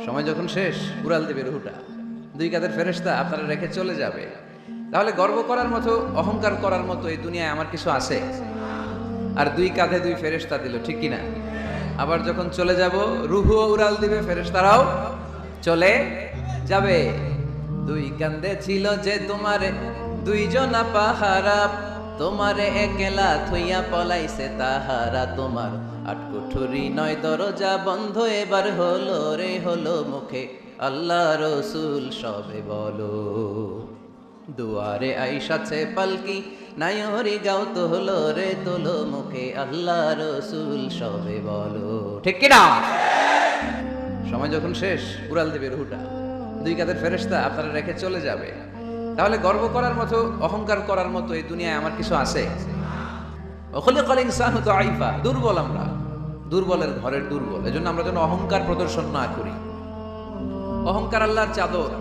সময় যখন শেষ, উড়াল দেবে রুহুটা। দুই কাঁধের ফেরেশতা আপনারা রেখে চলে যাবে। তাহলে গর্ব করার মতো, অহংকার করার মতো এই দুনিয়ায় আমার কিছু আছে? আর দুই কাঁধে দুই ফেরেশতা দিল, ঠিক কিনা? আবার যখন চলে যাব, রুহুও উড়াল দিবে, ফেরেশতারাও চলে যাবে। দুই কাঁধে ছিল যে তোমারে দুইজনা পাহারা, তোমারে একলা থইয়া পলাইছে তাহারা। তোমার আটকুঠুরি নয় দরজা বন্ধ, এবার হলো রে হলো মুখে আল্লাহ রসুল সবে বলো। দুয়ারে আইসাছে পালকি নায়রি গাও তো হলো রে তোলো মুখে আল্লাহ রসুল সবে বলো, ঠিক কিনা? সময় যখন শেষ, উড়াল দেবে রুহুটা। দুই কাঁধের ফেরেশতা আপনারা রেখে চলে যাবে। তাহলে গর্ব করার মতো, অহংকার করার মতো এই দুনিয়ায় আমার কিছু আছে? খুলিকাল ইনসানু দাঈফা, দুর্বল আমরা, দুর্বলের ঘরের দুর্বল। এজন্য আমরা যেন অহংকার প্রদর্শন না করি। অহংকার আল্লাহর চাদর,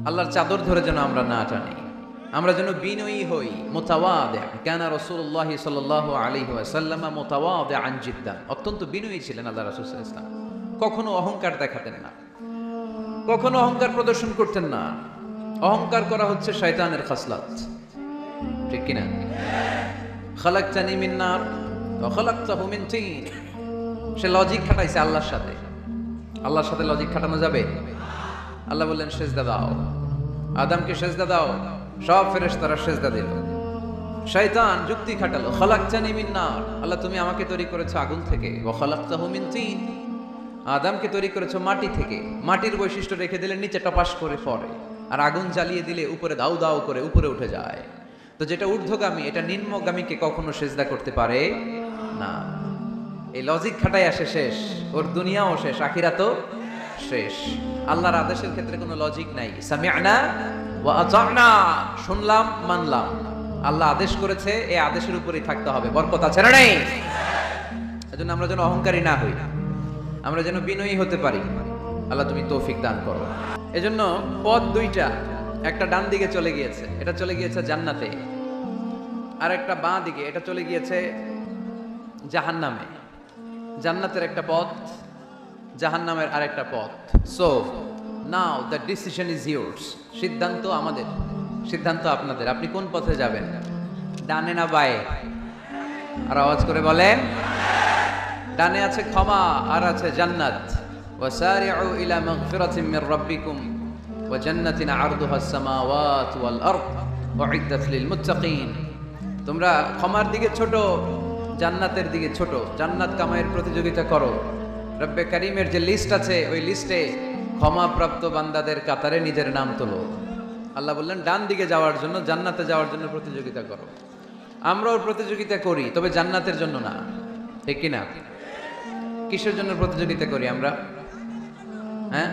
আল্লাহর চাদর ধরে যেন আমরা না টানি। আমরা যেন বিনয়ী হই, মুতাওয়াদি। কানা রাসূলুল্লাহ সাল্লাল্লাহু আলাইহি ওয়াসাল্লাম মুতাওয়াদিআন জিদ্দান, অত্যন্ত বিনয়ী ছিলেন আল্লাহ রাসূল সাল্লাল্লাহু আলাইহি ওয়াসাল্লাম। কখনো অহংকার দেখাতেন না, কখনো অহংকার প্রদর্শন করতেন না। অহংকার করা হচ্ছে শয়তানের খাসলাত, ঠিক কিনা? খালাকতানি মিন নার ওয়া খালাকতাহু মিন তিন। সে লজিক খাটাইছে আল্লাহর সাথে। আল্লাহর সাথে লজিক খাটানো যাবে? আল্লাহ বললেন সেজদা দাও, আদমকে সেজদা দাও, সব ফেরেশতারা সেজদা দিল। শয়তান যুক্তি খাটালো, খালাকতানি মিন নার, আল্লাহ তুমি আমাকে তৈরি করেছো আগুন থেকে, ওয়া খালাকতাহু মিন তিন, আদমকে তৈরি করেছো মাটি থেকে। মাটির বৈশিষ্ট্য রেখে দিলে নিচে টপাস করে পড়ে, আর আগুন জ্বালিয়ে দিলে উপরে দাউ দাউ করে উপরে উঠে যায়। তো যেটা ঊর্ধ্বগামী এটা নিম্নগামীকে কখনো সেজদা করতে পারে না। এই লজিক খাটাই আসে শেষ, ওর দুনিয়াও শেষ, আখিরাতও শেষ। আল্লাহর আদেশের ক্ষেত্রে কোনো লজিক নাই। সামি'না ওয়া আতা'না, শুনলাম মানলাম। আল্লাহ আদেশ করেছে, এই আদেশের উপরেই থাকতে হবে, বরকত আছে না নেই? এজন্য আমরা যেন অহংকারী না হই, আমরা যেন বিনয়ী হতে পারি। আল্লাহ তুমি তৌফিক দান করো। এজন্য পথ দুইটা, একটা ডান দিকে চলে গিয়েছে, এটা চলে গিয়েছে জান্নাতে, আর একটা বাঁ দিকে, এটা চলে গিয়েছে জাহান্নামে। জান্নাতের একটা পথ, জাহান্নামের আরেকটা পথ। So now the decision is yours. সিদ্ধান্ত আমাদের, সিদ্ধান্ত আপনাদের। আপনি কোন পথে যাবেন, ডানে না বায়ে? আর আওয়াজ করে বলেন। ডানে আছে ক্ষমা, আর আছে জান্নাত। ওয়াসারিউ ইলা মাগফিরাতিন মির রাব্বিকুম ওয়া জান্নাতিন আরদুহাস সামাওয়াতু ওয়াল আরদ উইদ্দাত লিল মুত্তাকিন। তোমরা ক্ষমার দিকে ছোট, জান্নাতের দিকে ছোট। জান্নাত কামাইয়ের প্রতিযোগিতা করো। রব্বে কারীমের যে লিস্ট আছে, ওই লিস্টে ক্ষমাপ্রাপ্ত বান্দাদের কাতারে নিজের নাম তোলো। আল্লাহ বললেন ডান দিকে যাওয়ার জন্য, জান্নাতে যাওয়ার জন্য প্রতিযোগিতা করো। আমরাও প্রতিযোগিতা করি, তবে জান্নাতের জন্য না, ঠিক কিনা? কিসের জন্য প্রতিযোগিতা করি আমরা? হ্যাঁ,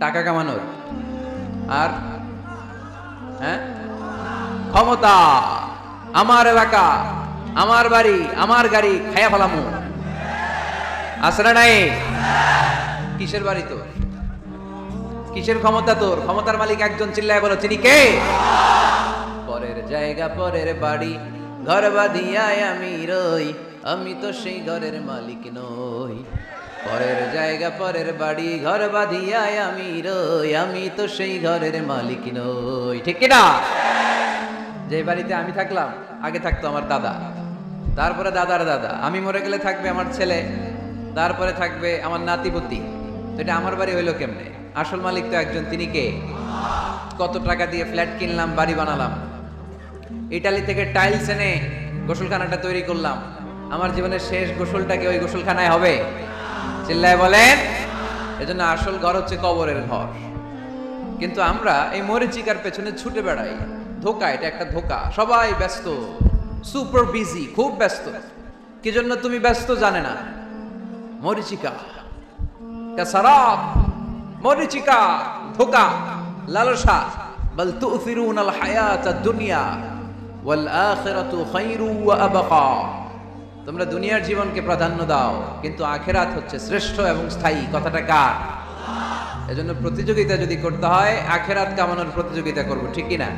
টাকা কামানোর, আর হ্যাঁ ক্ষমতা। আমার এলাকা, আমার বাড়ি, আমার গাড়ি খায়া ফেলামু, আসরা নাই? কিসের বাড়ি তোর? কিসের ক্ষমতা তোর? ক্ষমতার মালিক একজন, চিল্লায় বলো তিনি কে? পরের জায়গা পরের বাড়ি, ঘর বাঁধিয়ায় আমি রই, আমি তো সেই ঘরের মালিক নই। পরের জায়গা পরের বাড়ি, ঘর বাঁধিয়ায় আমি রই, আমি তো সেই ঘরের মালিক নই, ঠিক কিনা? যে বাড়িতে আমি থাকলাম, আগে থাকতো আমার দাদা, তারপরে দাদার দাদা, আমি মরে গেলে থাকবে আমার ছেলে, তারপরে থাকবে আমার নাতিপুতি। তো এটা আমার বাড়ি হইলো কেমনে? আসল মালিক তো একজন, তিনি কে? কত টাকা দিয়ে ফ্ল্যাট কিনলাম, বাড়ি বানালাম, ইটালি থেকে টাইলস এনে গোসলখানাটা তৈরি করলাম, আমার জীবনের শেষ গোসলটা কি ওই গোসলখানায় হবে? চিল্লায় বলেন। এজন্য আসল ঘর হচ্ছে কবরের ঘর। কিন্তু আমরা এই মরিচিকার পেছনে ছুটে বেড়াই, ধোকা, এটা একটা ধোকা। সবাই ব্যস্ত, সুপার বিজি, খুব ব্যস্ত। কি জন্য তুমি ব্যস্ত জানে না? মরিচিকা, কাসারাব, মরিচিকা, ধোকা, লালসা। বল তুফিরুনাল হায়াতাদ দুনিয়া ওয়াল আখিরাতু খায়রু ওয়া আবকা। তোমরা দুনিয়ার জীবনকে প্রাধান্য দাও, কিন্তু আখিরাত হচ্ছে শ্রেষ্ঠ এবং স্থায়ী। কথাটা কার? এজন্য প্রতিযোগিতা যদি করতে হয়, আখিরাত কামানোর প্রতিযোগিতা করব, ঠিক কি না?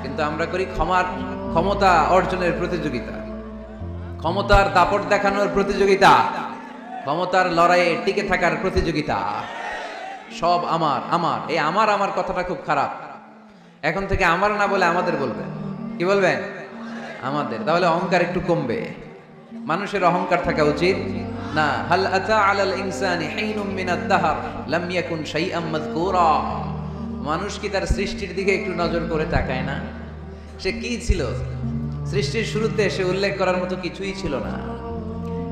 কিন্তু আমরা করি ক্ষমতা অর্জনের প্রতিযোগিতা, ক্ষমতার দাপট দেখানোর প্রতিযোগিতা, ক্ষমতার লড়াইয়ে টিকে থাকার প্রতিযোগিতা, সব আমার আমার। এই আমার আমার কথাটা খুব খারাপ। এখন থেকে আমার না বলে আমাদের বলবেন। কি বলবেন? আমাদের। তাহলে অহংকার একটু কমবে। মানুষের অহংকার থাকা উচিত না। হাল আতা আলাল ইনসানি হিনুম মিনাদ দাহর লাম ইয়াকুন শাইআম মাযকুরা। মানুষ কি তার সৃষ্টির দিকে একটু নজর করে তাকায় না? সে কি ছিল? সৃষ্টির শুরুতে সে উল্লেখ করার মতো কিছুই ছিল না।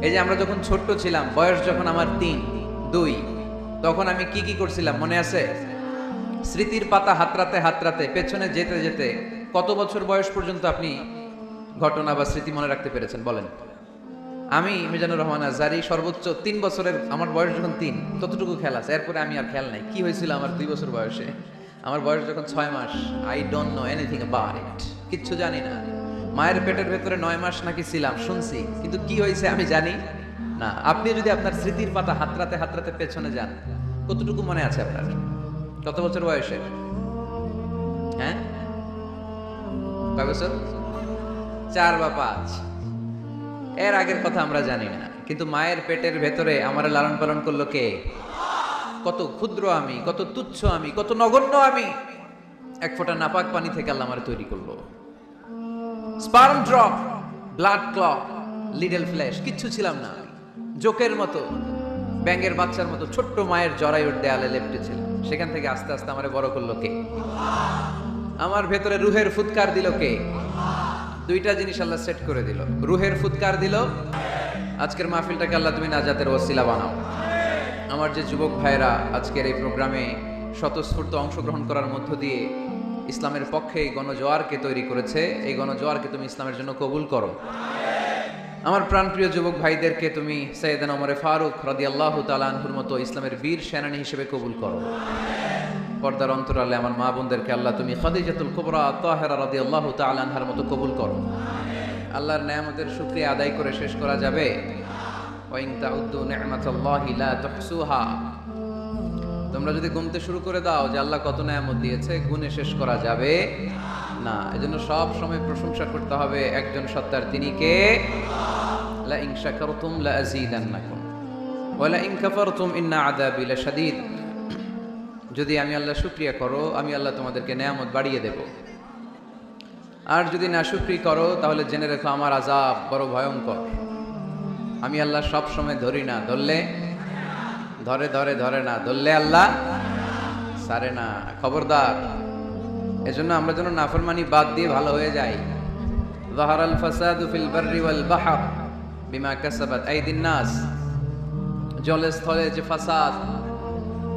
এই যে আমরা যখন ছোট্ট ছিলাম, বয়স যখন আমার 3, 2, তখন আমি কি কি করছিলাম মনে আছে? স্মৃতির পাতা হাতড়াতে হাতড়াতে পেছনে যেতে যেতে কত বছর বয়স পর্যন্ত আপনি ঘটনা বা স্মৃতি মনে রাখতে পেরেছেন বলেন? আমি মিজানুর রহমান আজহারি সর্বোচ্চ 3 বছরের, আমার বয়স যখন 3 ততটুকু খেয়াল আছে। এরপরে আমি আর খেয়াল নাই কি হয়েছিল আমার 2 বছর বয়সে। আমার বয়স যখন 6 মাস, I don't know anything about it, কিচ্ছু জানি না। মায়ের পেটের ভেতরে 9 মাস নাকি ছিলাম শুনছি, কিন্তু কি হয়েছে আমি জানি না। আপনি যদি আপনার স্মৃতির পাতা হাতড়াতে হাতড়াতে পেছনে যান, কতটুকু মনে আছে আপনার? কত বছর বয়সে? হ্যাঁ, কয় বছর? 4 বা 5। এর আগের কথা আমরা জানি না, কিন্তু মায়ের পেটের ভেতরে আমার লালন পালন করলো কে? কত ক্ষুদ্র আমি, কত তুচ্ছ আমি, কত নগণ্য আমি। এক ফোঁটা নাপাক পানি থেকে আল্লাহ আমার তৈরি করলো। Sperm drop, blood clot, little flash, কিচ্ছু ছিলাম না। জোকের মতো, ব্যাঙের বাচ্চার মতো ছোট্ট মায়ের জরায়ুর দেয়ালে লেপ্টে ছিলাম। সেখান থেকে আস্তে আস্তে আমারে বড় করলো কে? আমার ভেতরে রুহের ফুৎকার দিল কে? দুইটা জিনিস আল্লাহ সেট করে দিল। রুহের ফুৎকার দিল। আজকের মাহফিলটাকে আল্লাহ তুমি নাজাতের ওসিলা বানাও। আমার যে যুবক ভাইরা আজকের এই প্রোগ্রামে স্বতঃস্ফূর্ত অংশগ্রহণ করার মধ্য দিয়ে ইসলামের পক্ষে এই গণজোয়ারকে তৈরি করেছে, এই গণজোয়ারকে তুমি ইসলামের জন্য কবুল করো। আমার প্রাণপ্রিয় যুবক ভাইদেরকে তুমি সৈয়দনা ওমর ফারুক রাদিয়াল্লাহু তাআলা আনহুর মতো ইসলামের বীর সেনানী হিসেবে কবুল করো। পর্দার অন্তরালে আমার মা বোনদেরকে আল্লাহ তুমি খাদিজাতুল কুবরা তাহেরা রাদিয়াল্লাহু তাআলা আনহার মতো কবুল করো। আল্লাহর নেয়ামতের শুকরিয়া আদায় করে শেষ করা যাবে? ওয়া ইন তাউদ্দু নি'মাতাল্লাহি লা তুহসুহা। তোমরা যদি গুনতে শুরু করে দাও যে আল্লাহ কত নেয়ামত দিয়েছে, গুণে শেষ করা যাবে না। এজন্য সব সময় প্রশংসা করতে হবে একজন সত্তার, তিনি কে? লা ইন শাকারতুম লা আযীদান্নাকুম ওয়া লা ইন কাফারতুম ইন্না আযাবি লাশাদীদ। যদি আমি আল্লাহ শুকরিয়া করো, আমি আল্লাহ তোমাদেরকে নেয়ামত বাড়িয়ে দেব। আর যদি না শুকরি করো, তাহলে জেনে রেখো আমার আযাব বড় ভয়ঙ্কর। আমি আল্লাহ সব সময় ধরি না, ধরলে ধরে ধরে ধরে না, ধরলে আল্লাহ সারে না। খবরদার। এজন্য আমরা যেন নাফরমানি বাদ দিয়ে ভালো হয়ে যাই। যাহারাল ফাসাদু ফিল বাররি ওয়াল বাহর বিমা কাসাবাত আইদিন নাস। জলে স্থলে যে ফাসাদ,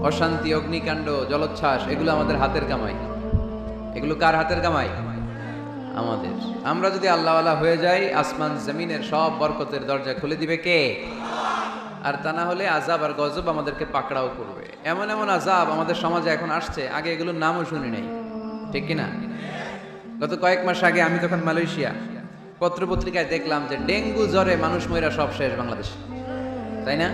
অশান্তি, অগ্নিকাণ্ড, জলোচ্ছ্বাস, এগুলো আমাদের হাতের কামাই। এগুলো কার হাতের কামাই? আমাদের। আমরা যদি আল্লাহওয়ালা হয়ে যাই, আসমান জমিনের সব বরকতের দরজা খুলে দিবে কে? আর তা না হলে আযাব আর গজব আমাদেরকে পাকড়াও করবে। এমন এমন আযাব আমাদের সমাজে এখন আসছে, আগে এগুলোর নামও শুনি নাই, ঠিক কিনা? গত কয়েক মাস আগে আমি তখন মালয়েশিয়া, পত্রপত্রিকায় দেখলাম যে ডেঙ্গু জ্বরে মানুষ মইরা সব শেষ বাংলাদেশে, তাই না?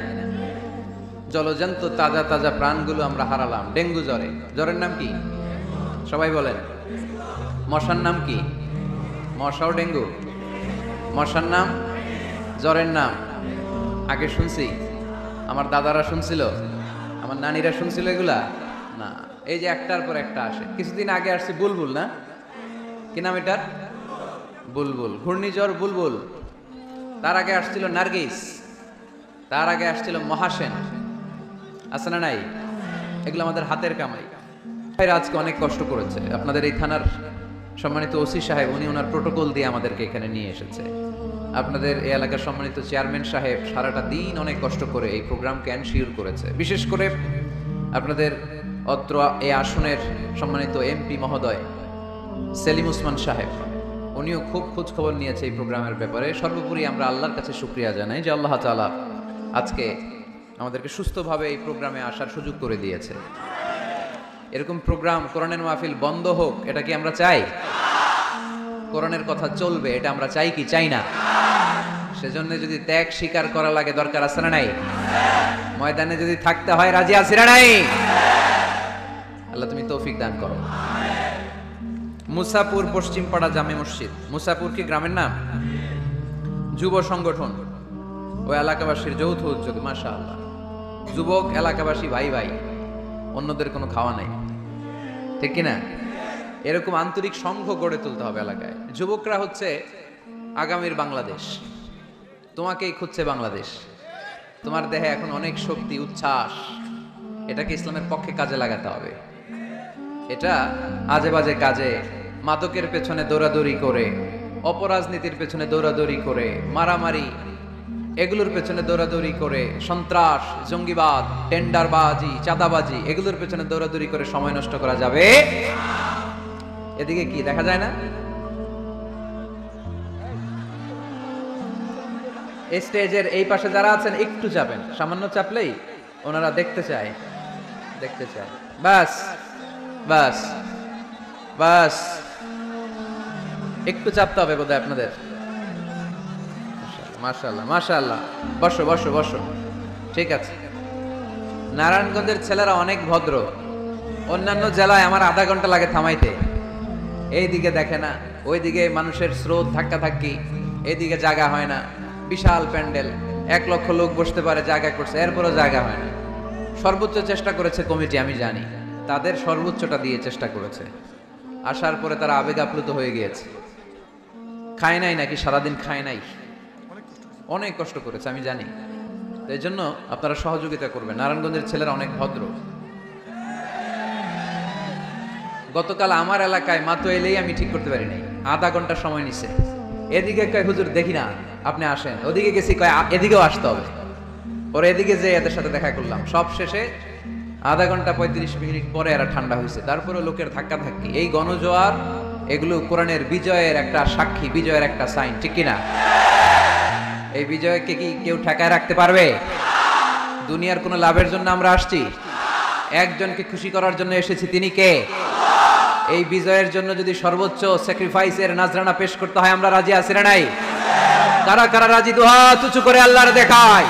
জলজন্ত তাজা তাজা প্রাণগুলো আমরা হারালাম ডেঙ্গু জ্বরে। জ্বরের নাম কি সবাই বলেন? মশার নাম কি? মশাও ডেঙ্গু? মশার নাম, জ্বরের নাম আগে শুনছি, আমার দাদারা শুনছিল, আমার নানিরা শুনছিল এগুলা না। এই যে একটার পর একটা আসে। কিছুদিন আগে আসছে বুলবুল, না কি নাম এটার? বুলবুল, ঘূর্ণিঝড় বুলবুল। তার আগে আসছিল নার্গিস, তার আগে আসছিল মহাসেন, আছে না নাই? এগুলো আমাদের হাতের কামাই। ভাইরা আজকে অনেক কষ্ট করেছে। আপনাদের এই থানার সম্মানিত ওসি সাহেব, উনি ওনার প্রোটোকল দিয়ে আমাদেরকে এখানে নিয়ে এসেছে। আপনাদের এই এলাকার সম্মানিত চেয়ারম্যান সাহেব সারাটা দিন অনেক কষ্ট করে এই প্রোগ্রামকে এনশিওর করেছে। বিশেষ করে আপনাদের অত্র এই আসনের সম্মানিত এমপি মহোদয় সেলিম ওসমান সাহেব, উনিও খুব খোঁজ খবর নিয়েছে এই প্রোগ্রামের ব্যাপারে। সর্বোপরি আমরা আল্লাহর কাছে শুকরিয়া জানাই যে আল্লাহ তাআলা আজকে আমাদেরকে সুস্থভাবে এই প্রোগ্রামে আসার সুযোগ করে দিয়েছে। এরকম প্রোগ্রাম, কোরআনের মাহফিল বন্ধ হোক, এটা কি আমরা চাই? কোরআনের কথা চলবে, এটা আমরা চাই কি চাই না? সেজন্য যদি ত্যাগ স্বীকার করা লাগে, দরকার আছে না নাই? ময়দানে যদি থাকতে হয়, রাজি আছি না নাই? আল্লাহ তুমি তৌফিক দান করো। মুসাপুর পশ্চিমপাড়া জামে মসজিদ। মুসাপুর কি গ্রামের নাম? যুব সংগঠন ওই এলাকাবাসীর যৌথ উদ্যোগ, মাশাআল্লাহ। যুবক এলাকাবাসী ভাই ভাই, অন্যদের কোনো খাওয়া নাই, ঠিক কিনা? এরকম আন্তরিক সংঘ গড়ে তুলতে হবে এলাকায়। যুবকরা হচ্ছে আগামীর বাংলাদেশ, তোমাকেই খুঁজছে বাংলাদেশ। তোমার দেহে এখন অনেক শক্তি, উচ্ছ্বাস, এটাকে ইসলামের পক্ষে কাজে লাগাতে হবে। এটা আজে বাজে কাজে, মাদকের পেছনে দৌড়াদৌড়ি করে, অপরাজনীতির পেছনে দৌড়াদৌড়ি করে, মারামারি এগুলোর পেছনে দৌড়াদৌড়ি করে, সন্ত্রাস, জঙ্গিবাদ, টেন্ডারবাজি, চাঁদাবাজি এগুলোর পেছনে দৌড়াদৌড়ি করে সময় নষ্ট করা যাবে। এদিকে কি দেখা যায় না? এই স্টেজের এই পাশে যারা আছেন একটু চাপেন, সামান্য চাপলেই ওনারা দেখতে চায়। বাস বাস বাস, একটু চাপতে হবে বোধহয় আপনাদের। মাশাআল্লাহ মাশাআল্লাহ, বসো বসো বসো, ঠিক আছে। নারায়ণগঞ্জের ছেলেরা অনেক ভদ্র। অন্যান্য জেলায় আমার আধা ঘন্টা লাগে থামাইতে। এইদিকে দেখে না, ওইদিকে মানুষের স্রোত, ধাক্কা ধাক্কি, এইদিকে জায়গা হয় না। বিশাল প্যান্ডেল, 1 লক্ষ লোক বসতে পারে, জায়গা করছে, এরপরও জায়গা হয় না। সর্বোচ্চ চেষ্টা করেছে কমিটি, আমি জানি তাদের সর্বোচ্চটা দিয়ে চেষ্টা করেছে। আসার পরে তারা আবেগ আপ্লুত হয়ে গিয়েছে। খায় নাই নাকি সারাদিন খায় নাই, অনেক কষ্ট করেছে আমি জানি। তো এই জন্য আপনারা সহযোগিতা করবেন। নারায়ণগঞ্জের ছেলেরা অনেক ভদ্র। গতকাল আমার এলাকায় মাতো এলেই আমি ঠিক করতে পারি নাই, আধা ঘন্টা সময় নিছে। এদিকে কয় হুজুর দেখি না, আপনি আসেন। ওদিকে গেছি, কয় এদিকেও আসতে হবে। পরে এদিকে যে এদের সাথে দেখা করলাম, সব শেষে আধা ঘন্টা 35 মিনিট পরে এরা ঠান্ডা হয়েছে। তারপরে লোকের ধাক্কা ধাক্কি, এই গণজোয়ার এগুলো কোরআনের বিজয়ের একটা সাক্ষী, বিজয়ের একটা সাইন, ঠিক কিনা? এই বিজয়কে কি কেউ ঠেকায় রাখতে পারবে? দুনিয়ার কোনো লাভের জন্য আমরা আসছি? একজনকে খুশি করার জন্য এসেছি, তিনি কে? এই বিজয়ের জন্য যদি সর্বোচ্চ স্যাক্রিফাইসের নাজরানা পেশ করতে হয়, আমরা রাজি আছি না নাই? কারা কারা রাজি? দুহাত উঁচু করে আল্লাহর দেখায়।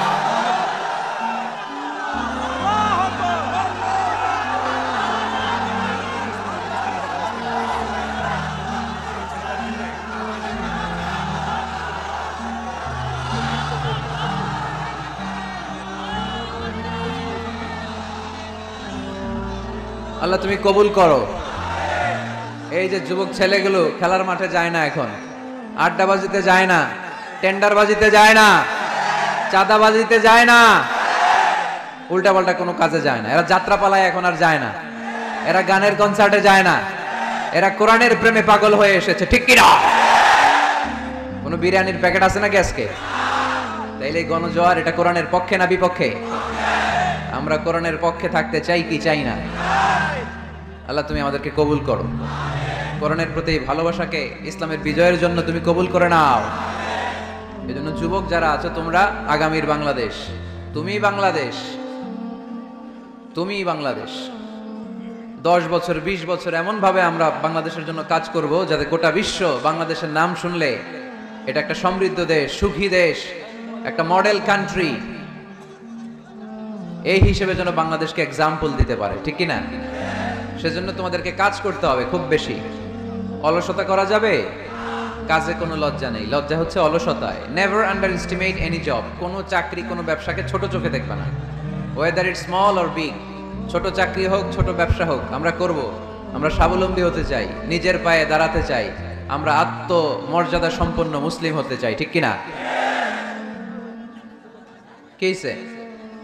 আল্লাহ তুমি কবুল করো। এই যে যুবক ছেলেগুলো খেলার মাঠে যায় না, এখন আড্ডাবাজিতে যায় না, টেন্ডারবাজিতে যায় না, চাঁদাবাজিতে যায় না, উল্টাপাল্টা কোনো কাজে যায় না। এরা যাত্রাপালায় এখন আর যায় না, এরা গানের কনসার্টে যায় না, এরা কোরআনের প্রেমে পাগল হয়ে এসেছে, ঠিক কিনা? কোনো বিরিয়ানির প্যাকেট আছে নাকি আজকে? তাইলে এই গণজোয়ার এটা কোরআনের পক্ষে না বিপক্ষে? আমরা কোরআনের পক্ষে থাকতে চাই কি চাই না? আল্লাহ তুমি আমাদেরকে কবুল করো। কোরআনের প্রতি ভালোবাসাকে ইসলামের বিজয়ের জন্য তুমি কবুল করে নাও। এজন্য যুবক যারা আছো, তোমরা আগামীর বাংলাদেশ, তুমি বাংলাদেশ, তুমি বাংলাদেশ। 10 বছর 20 বছর এমন ভাবে আমরা বাংলাদেশের জন্য কাজ করব যাতে গোটা বিশ্ব বাংলাদেশের নাম শুনলে এটা একটা সমৃদ্ধ দেশ, সুখী দেশ, একটা মডেল কান্ট্রি, এই হিসেবে যেন বাংলাদেশকে এক্সাম্পল দিতে পারে, ঠিক কিনা? সেজন্য তোমাদেরকে কাজ করতে হবে খুব বেশি। অলসতা করা যাবে? কাজে কোনো লজ্জা নেই, লজ্জা হচ্ছে অলসতায়। Never underestimate any job. কোনো চাকরি, কোনো ব্যবসাকে ছোট চোখে দেখবে না, whether it small or big. ছোট চাকরি হোক, ছোট ব্যবসা হোক, আমরা করব। আমরা স্বাবলম্বী হতে চাই, নিজের পায়ে দাঁড়াতে চাই, আমরা আত্মমর্যাদা সম্পন্ন মুসলিম হতে চাই, ঠিক কিনা? কেইছে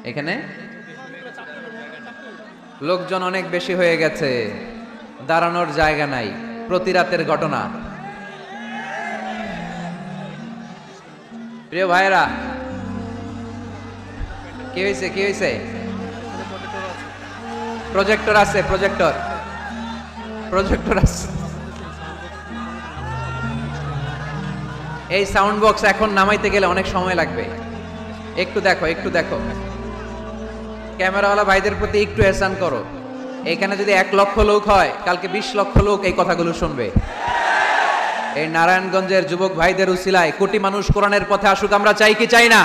এখানে লোকজন অনেক বেশি হয়ে গেছে, দাঁড়ানোর জায়গা নাই। প্রতি রাতের ঘটনা। প্রিয় ভাইরা, কি হয়েছে? কি হয়েছে? প্রজেক্টর আছে, প্রজেক্টর আছে। এই সাউন্ড বক্স এখন নামাইতে গেলে অনেক সময় লাগবে। একটু দেখো ক্যামেরাওয়ালা ভাইদের প্রতি একটু এহসান করো। এখানে যদি 1 লক্ষ লোক হয়, কালকে 20 লক্ষ লোক এই কথাগুলো শুনবে। এই নারায়ণগঞ্জের যুবক ভাইদের উসিলায় কোটি মানুষ কোরআনের পথে আসুক, আমরা চাই কি চাই না?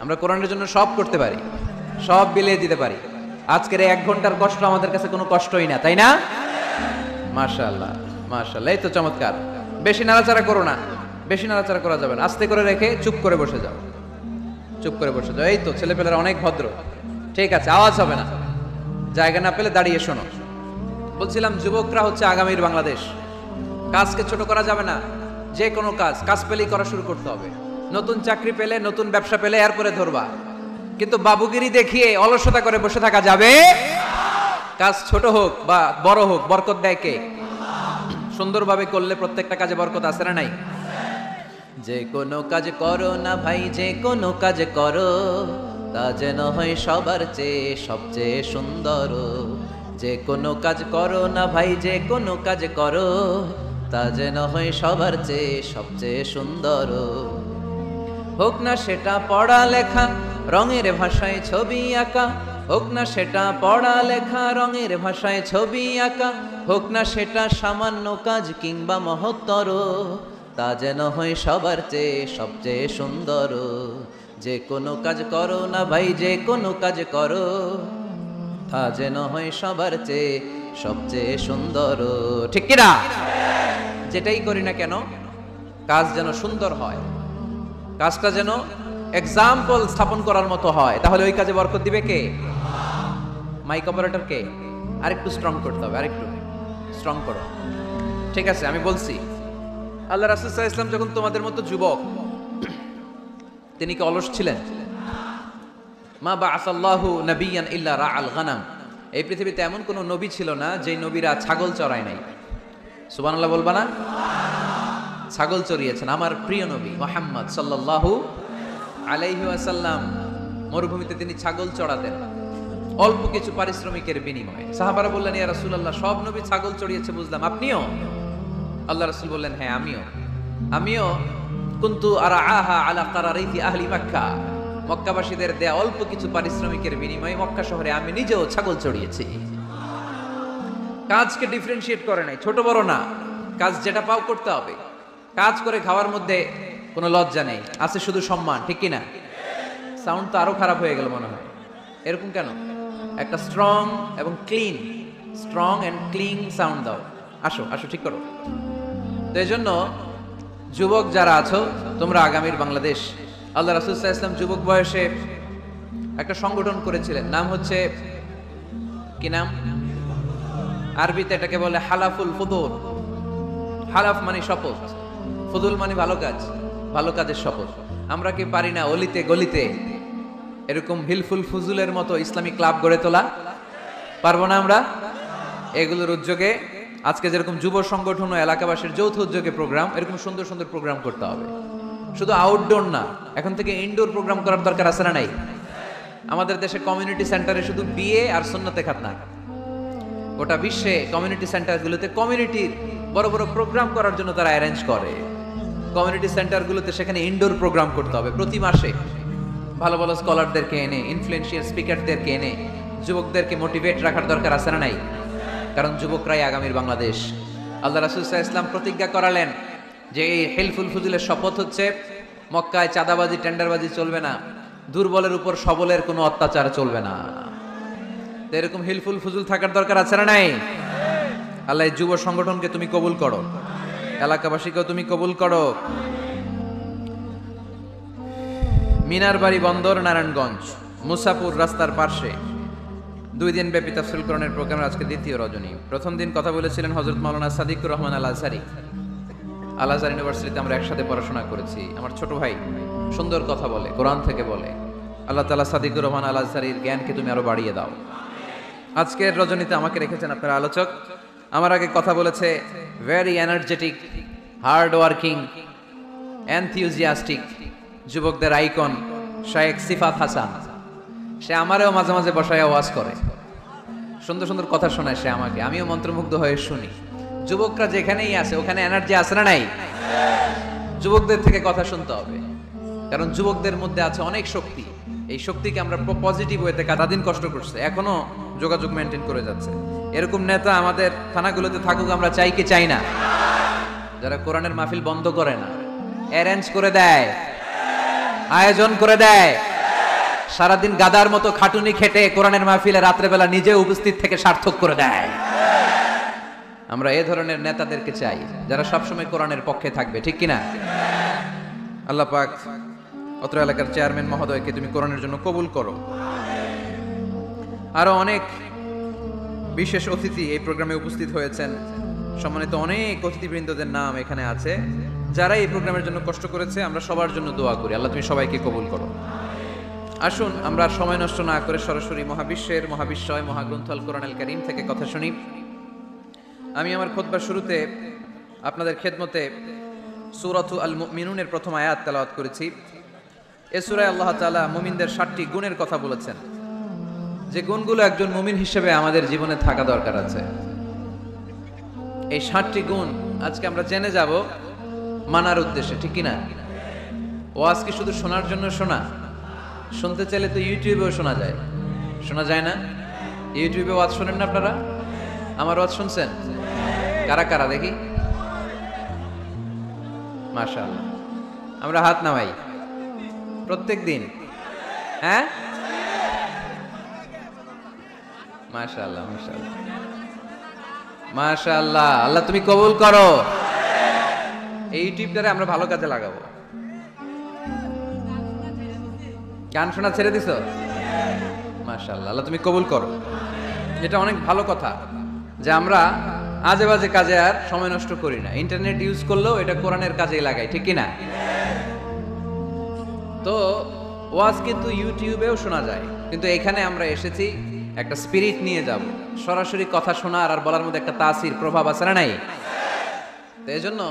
আমরা কোরআনের জন্য সব করতে পারি, সব বিলিয়ে দিতে পারি। আজকের এই 1 ঘন্টার কষ্ট আমাদের কাছে কোনো কষ্টই না, তাই না? মাশাআল্লাহ মাশাআল্লাহ, এই তো চমৎকার। বেশি নাড়াচাড়া করো না, বেশি নাড়াচাড়া করা যাবে না, আস্তে করে রেখে চুপ করে বসে যাও। চুপ করে বসে যাও। এই তো ছেলেপেলেরা অনেক ভদ্র, ঠিক আছে, আওয়াজ হবে না, জায়গা না পেলে দাঁড়িয়ে শোনো। বলছিলাম যুবকরা হচ্ছে আগামীর বাংলাদেশ। কাজকে ছোট করা যাবে না, যে কোনো কাজ পেলেই করা শুরু করতে হবে। নতুন চাকরি পেলে, নতুন ব্যবসা পেলে এরপরে ধরবা, কিন্তু বাবুগিরি দেখিয়ে অলসতা করে বসে থাকা যাবে। কাজ ছোট হোক বা বড় হোক, বরকত দেয় কে? সুন্দরভাবে করলে প্রত্যেকটা কাজে বরকত আছে না নাই? যে কোনো কাজ করো না ভাই, যে কোনো কাজ করো, তা যেন হয় সবার চেয়ে সবচেয়ে সুন্দর। যে কোনো কাজ করো না ভাই, যে কোনো কাজ করো, তা যেন হয় সবার চেয়ে সবচেয়ে সুন্দর। হোক না সেটা পড়া লেখা, রঙের ভাষায় ছবি আঁকা, হোক না সেটা পড়া লেখা, রঙের ভাষায় ছবি আঁকা, হোক না সেটা সামান্য কাজ কিংবা মহত্তর, তা যেন হয় সবার চেয়ে সবচেয়ে সুন্দর। যে কোনো কাজ করো না ভাই, যে কোনো কাজ করো, তা যেন হয় সবার চেয়ে সবচেয়ে সুন্দর। ঠিক কিনা? যেটাই করি না কেন কাজ যেন সুন্দর হয়, কাজটা যেন এক্সাম্পল স্থাপন করার মতো হয়। তাহলে ওই কাজে বরকত দিবে কে? মাইক অপারেটর কে? আরেকটু স্ট্রং করতে হবে, আরেকটু স্ট্রং করো। ঠিক আছে, আমি বলছি আল্লাহ রাসূল সাল্লাল্লাহু আলাইহি ওয়াসাল্লাম যখন তোমাদের মতো যুবক, তিনি কি অলস ছিলেন? মা বাআসাল্লাহু নাবিয়ান ইল্লা রাআল গানাম। এই পৃথিবীতে এমন কোন নবী ছিল না যে নবীরা ছাগল চড়ায় নাই। সুবহানাল্লাহ বলবা না? ছাগল চড়িয়েছেন আমার প্রিয় নবী মুহাম্মদ সাল্লাল্লাহু আলাইহি ওয়াসাল্লাম। মরুভূমিতে তিনি ছাগল চড়াতেন অল্প কিছু পারিশ্রমিকের বিনিময়ে। সাহাবারা বললেন, ইয়া রাসূলুল্লাহ, সব নবী ছাগল চড়িয়েছে বুঝলাম, আপনিও? আল্লাহ রাসূল বললেন, হ্যাঁ আমিও কুনতু আরআহা আলা কারারিতি আহলি মক্কা। মক্কাবাসীদের দেয়া অল্প কিছু পারিশ্রমিকের বিনিময়ে মক্কা শহরে আমি নিজেও ছাগল চড়িয়েছি। কাজকে ডিফারেন্সিয়েট করে নাই, ছোট বড় না, কাজ যেটা পাও করতে হবে। কাজ করে খাওয়ার মধ্যে কোনো লজ্জা নেই, আছে শুধু সম্মান। ঠিক কিনা? সাউন্ড তো আরো খারাপ হয়ে গেল মনে হয়। এরকম কেন? একটা স্ট্রং অ্যান্ড ক্লিন সাউন্ড দাও। আসো ঠিক করো। তো এই জন্য যুবক যারা আছো, তোমরা আগামীর বাংলাদেশ। আল্লাহ রাসূল সাল্লাল্লাহু আলাইহি ওয়াসাল্লাম যুবক বয়সে একটা সংগঠন করেছিলেন, নাম হচ্ছে কি নাম? আরবিতে এটাকে বলে হালাফুল ফুদুল। হালাফ মানে শপথ, ফুদুল মানে ভালো কাজের শপথ। আমরা কি পারি না অলিতে গলিতে এরকম হিলফুল ফুজুলের মতো ইসলামিক ক্লাব গড়ে তোলা? পারবো না আমরা? এগুলোর উদ্যোগে আজকে যেরকম যুব সংগঠন ও এলাকাবাসীর যৌথ উদ্যোগে প্রোগ্রাম, এরকম সুন্দর সুন্দর প্রোগ্রাম করতে হবে। শুধু আউটডোর না, এখন থেকে ইনডোর প্রোগ্রাম করার দরকার আছে না নাই? আমাদের দেশে কমিউনিটি সেন্টারে শুধু বিয়ে আর সুন্নতে খাতনা, গোটা বিশ্বে কমিউনিটি সেন্টারগুলোতে কমিউনিটির বড় বড় প্রোগ্রাম করার জন্য তারা অ্যারেঞ্জ করে। কমিউনিটি সেন্টারগুলোতে সেখানে ইনডোর প্রোগ্রাম করতে হবে। প্রতি মাসে ভালো ভালো স্কলারদেরকে এনে, ইনফ্লুয়েন্সিয়াল স্পিকারদেরকে এনে যুবকদেরকে মোটিভেট রাখার দরকার আছে না নাই? কারণ যুবকরাই আগামীর বাংলাদেশ। আল্লাহ রাসূল সাল্লাল্লাহু আলাইহি ওয়াসাল্লাম প্রতিজ্ঞা করালেন যে এই হিলফুল ফুজুলের শপথ হচ্ছে মক্কায় চাঁদাবাজি টেন্ডারবাজি চলবে না, দুর্বলের উপর সবলের কোনো অত্যাচার চলবে না। এরকম হিলফুল ফুজুল থাকার দরকার আছে না নাই? আল্লাহ এই যুব সংগঠনকে তুমি কবুল করো, এলাকাবাসীকেও তুমি কবুল করো। মিনার বাড়ি বন্দর, নারায়ণগঞ্জ, মুসাপুর রাস্তার পাশে 2 দিন ব্যাপী তাফসীরুল কোরআনের প্রোগ্রামের আজকে দ্বিতীয় রজনী। প্রথম দিন কথা বলেছিলেন হযরত মাওলানা সাদিকুর রহমান আল আজহারী। আল আজহার ইউনিভার্সিটিতে আমরা একসাথে পড়াশোনা করেছি। আমার ছোট ভাই সুন্দর কথা বলে, কোরআন থেকে বলে। আল্লাহ তাআলা সাদিকুর রহমান আল আজহারীর জ্ঞানকে তুমি আরো বাড়িয়ে দাও। আজকের রজনীতে আমাকে রেখেছেন আপনার আলোচক। আমার আগে কথা বলেছে very energetic, hard working, enthusiastic যুবকদের আইকন শায়েখ সিফাত হাসান। সে আমারও মাঝে মাঝে বসায় ওয়াজ করে, সুন্দর সুন্দর কথা শোনায় সে আমাকে, আমিও মন্ত্রমুগ্ধ হয়ে শুনি। যুবকরা যেখানেই আছে ওখানে এনার্জি আছে না নাই? যুবকদের থেকে কথা শুনতে হবে, কারণ যুবকদের মধ্যে আছে অনেক শক্তি। এই শক্তিকে আমরা পজিটিভ ওয়েতে কাদাদিন কষ্ট করছে, এখনো যোগাযোগ মেনটেন করে যাচ্ছে। এরকম নেতা আমাদের থানাগুলোতে থাকুক, আমরা চাই কি চাই না? যারা কোরআনের মাহফিল বন্ধ করে না, অ্যারেঞ্জ করে দেয়, আয়োজন করে দেয়, সারাদিন গাদার মতো খাটুনি খেটে কোরআনের মাহফিলে রাত্রেবেলা নিজে উপস্থিত থেকে সার্থক করে দেয়। আমরা এই ধরনের নেতাদেরকে চাই যারা সবসময় কোরআনের পক্ষে থাকবে, ঠিক কিনা? আল্লাহ পাক অত্র এলাকার চেয়ারম্যান মহোদয়কে তুমি কোরআনের জন্য কবুল করো। আরো অনেক বিশেষ অতিথি এই প্রোগ্রামে উপস্থিত হয়েছেন, সম্মানিত অনেক অতিথিবৃন্দদের নাম এখানে আছে, যারা এই প্রোগ্রামের জন্য কষ্ট করেছে। আমরা সবার জন্য দোয়া করি, আল্লাহ তুমি সবাইকে কবুল করো। আসুন আমরা সময় নষ্ট না করে সরাসরি মহাবিশ্বের মহাবিশ্বয় মহাগ্রন্থ আল কোরআনুল কারীম থেকে কথা শুনি। আমি আমার খুতবার শুরুতে আপনাদের খেদমতে সূরাতু আল মুমিনুনের প্রথম আয়াত তেলাওয়াত করেছি। এই সূরায় আল্লাহ তাআলা মুমিনদের 7টি গুণের কথা বলেছেন, যে গুণগুলো একজন মুমিন হিসেবে আমাদের জীবনে থাকা দরকার আছে। এই 7টি গুণ আজকে আমরা জেনে যাব মানার উদ্দেশ্যে, ঠিক কি না? ওয়াজ কি শুধু শোনার জন্য শোনা? শুনতে চাইলে তো ইউটিউবেও শোনা যায়, শোনা যায় না? ইউটিউবে ওয়াজ শোনেন না আপনারা? আমার ওয়াজ শুনছেন? কারা কারা দেখি? মাশাআল্লাহ, আমরা হাত নামাই প্রত্যেক দিন। হ্যাঁ, মাশাআল্লাহ মাশাআল্লাহ মাশাআল্লাহ, আল্লাহ তুমি কবুল করো। এই ইউটিউবটারে আমরা ভালো কাজে লাগাবো। গান শোনা ছেড়ে দিছো? মাশাআল্লাহ, আল্লাহ তুমি কবুল করো। এটা অনেক ভালো কথা যে আমরা আজে বাজে কাজে আর সময় নষ্ট করি না। ইন্টারনেট ইউজ করলেও এটা কোরআনের কাজেই লাগাই, ঠিক কি না? তো ওয়াজ কিন্তু ইউটিউবেও শোনা যায়, কিন্তু এখানে আমরা এসেছি একটা স্পিরিট নিয়ে যাব। সরাসরি কথা শোনার আর বলার মধ্যে একটা তাসির প্রভাব আছে না নাই? তো এই জন্য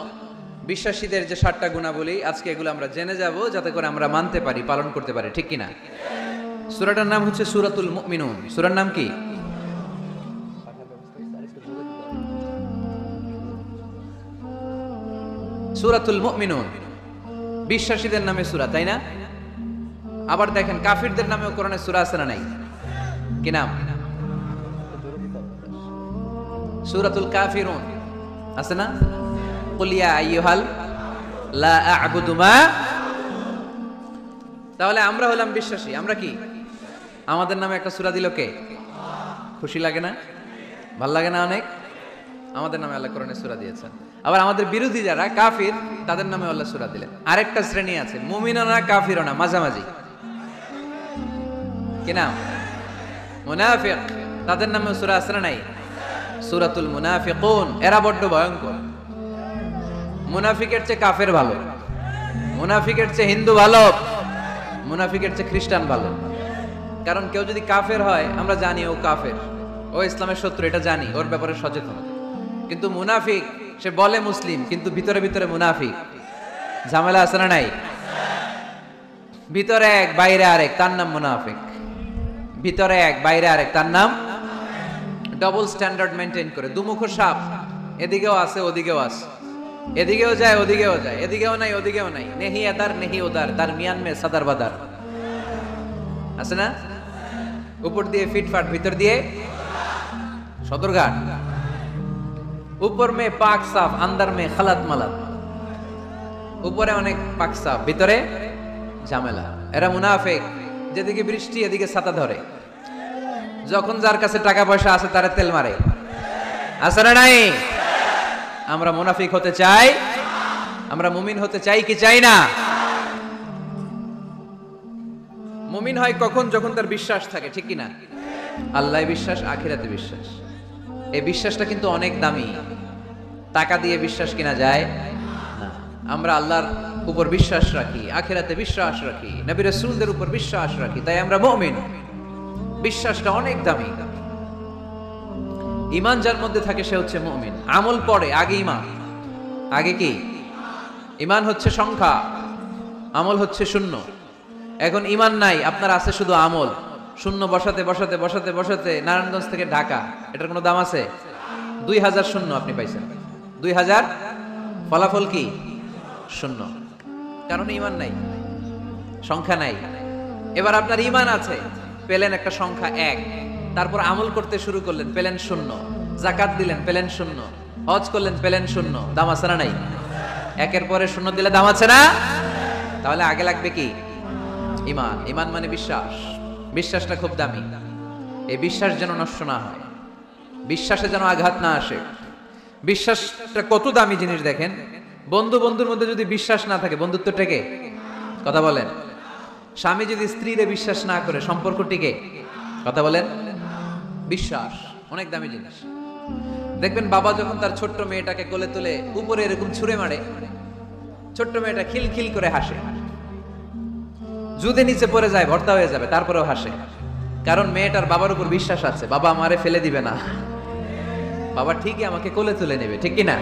বিশ্বাসীদের যে 7টা গুণাবলী আজকে এগুলো আমরা জেনে যাব, যাতে করে আমরা মানতে পারি, পালন করতে পারি, ঠিক কিনা? সূরাটার নাম হচ্ছে সূরাতুল মুমিনুন। সূরার নাম কি? সূরাতুল মুমিনুন, বিশ্বাসীদের নামে সূরা, তাই না? আবার দেখেন কাফিরদের নামেও কোরআনে সূরা আছে না নাই? কি নাম? সূরাতুল কাফিরুন আছে না? কুল ইয়া আইয়ুহাল লা আ'বুদু মা। তাহলে আমরা হলাম বিশ্বাসী। আমরা কি? আমাদের নামে একটা সূরা দিল কে? খুশি লাগে না? ভাল লাগে না অনেক? আমাদের নামে আল্লাহ কোরআনে সূরা দিয়েছেন। আবার আমাদের বিরোধী যারা কাফির, তাদের নামে আল্লাহ সূরা দিলেন। আরেকটা শ্রেণী আছে, মুমিনও না কাফিরও না, মাঝামাঝি। কি নাম? মুনাফিক। তাদের নামে সূরা আছে না নাই? সূরাতুল মুনাফিকুন। এরা বড্ড ভয়ঙ্কর। মুনাফিকের চেয়ে কাফের ভালো, মুনাফিকের চেয়ে হিন্দু ভালো, মুনাফিকের চেয়ে খ্রিস্টান ভালো। কারণ কেউ যদি কাফের হয়, আমরা জানি ও কাফের, ও ইসলামের শত্রু, এটা জানি, ওর ব্যাপারে সচেতন। কিন্তু মুনাফিক, সে বলে মুসলিম কিন্তু ভিতরে ভিতরে মুনাফিক। ঝামেলা আছে না নাই? ভিতরে এক বাইরে আরেক, তার নাম মুনাফিক। ভিতরে এক বাইরে আরেক, তার নাম ডবল স্ট্যান্ডার্ড মেনটেন করে। দুমুখ সাপ, এদিকেও আছে ওদিকেও আছে, এদিকেও যায় ওদিকেও যায়, এদিকেও নাই ওদিকেও নাই, নেহি এদার নেহি ওদার, তার মিয়ান মে সাদার বাদার আছে না? উপর দিয়ে ফিটফাট, ভিতর দিয়ে সদরঘাট। উপর মে পাক সাফ, আন্দার মে খালাত মালাত। উপরে অনেক পাক সাফ, ভিতরে ঝামেলা। এরা মুনাফিক, যেদিকে বৃষ্টি এদিকে ছাতা ধরে। যখন যার কাছে টাকা পয়সা আছে তারা তেল মারে, আছে না নাই? আমরা মুনাফিক হতে চাই? আমরা মুমিন হতে চাই কি চাই না? মুমিন হয় কখন? যখন তার বিশ্বাস থাকে, ঠিক কিনা? আল্লাহ বিশ্বাস, আখিরাতে বিশ্বাস। এই বিশ্বাসটা কিন্তু অনেক দামি। টাকা দিয়ে বিশ্বাস কিনা যায় না। আমরা আল্লাহর উপর বিশ্বাস রাখি, আখিরাতে বিশ্বাস রাখি, নবী রাসূলদের উপর বিশ্বাস রাখি, তাই আমরা মুমিন। বিশ্বাসটা অনেক দামি। ঈমান যার মধ্যে থাকে সে হচ্ছে মুমিন। আমল পড়ে, আগে ঈমান। আগে কি? ঈমান হচ্ছে সংখ্যা, আমল হচ্ছে শূন্য। এখন ঈমান নাই, আপনার আছে শুধু আমল। শূন্য বসাতে বসাতে বসাতে বসাতে নারায়ণগঞ্জ থেকে ঢাকা, এটার কোনো দাম আছে? 2000 শূন্য আপনি পাইছেন, 2000 ফলাফল কি? শূন্য। কারণ ঈমান নাই, সংখ্যা নাই। এবার আপনার ঈমান আছে, পেলেন একটা সংখ্যা 1, তারপর আমল করতে শুরু করলেন, পেলেন শূন্য। যাকাত দিলেন, পেলেন শূন্য। হজ করলেন, পেলেন শূন্য। দাম আছে না নাই? একের পরে শূন্য দিলে দাম আছে না? তাহলে আগে লাগবে কি? ঈমান। ঈমান মানে বিশ্বাস। বিশ্বাসটা খুব দামি। এই বিশ্বাস যেন নষ্ট না হয়, বিশ্বাসে যেন আঘাত না আসে। বিশ্বাসটা কত দামি জিনিস দেখেন। বন্ধু বন্ধুর মধ্যে যদি বিশ্বাস না থাকে, বন্ধুত্ব টেকে? কথা বলেন। স্বামী যদি স্ত্রীরে বিশ্বাস না করে সম্পর্ক টিকে? কথা বলেন। বিশ্বাস অনেক দামি জিনিস। দেখবেন বাবা যখন তার ছোট্ট মেয়েটাকে কোলে তুলে উপরে এরকম ছুঁড়ে মারে, ছোট্ট মেয়েটা খিলখিল করে হাসে। যদি নিচে পড়ে যায় ভর্তা হয়ে যাবে, তারপরেও হাসে, কারণ মেয়েটার বাবার উপর বিশ্বাস আছে, বাবা আমারে ফেলে দিবে না, বাবা ঠিকই আমাকে কোলে তুলে নেবে, ঠিক কিনা?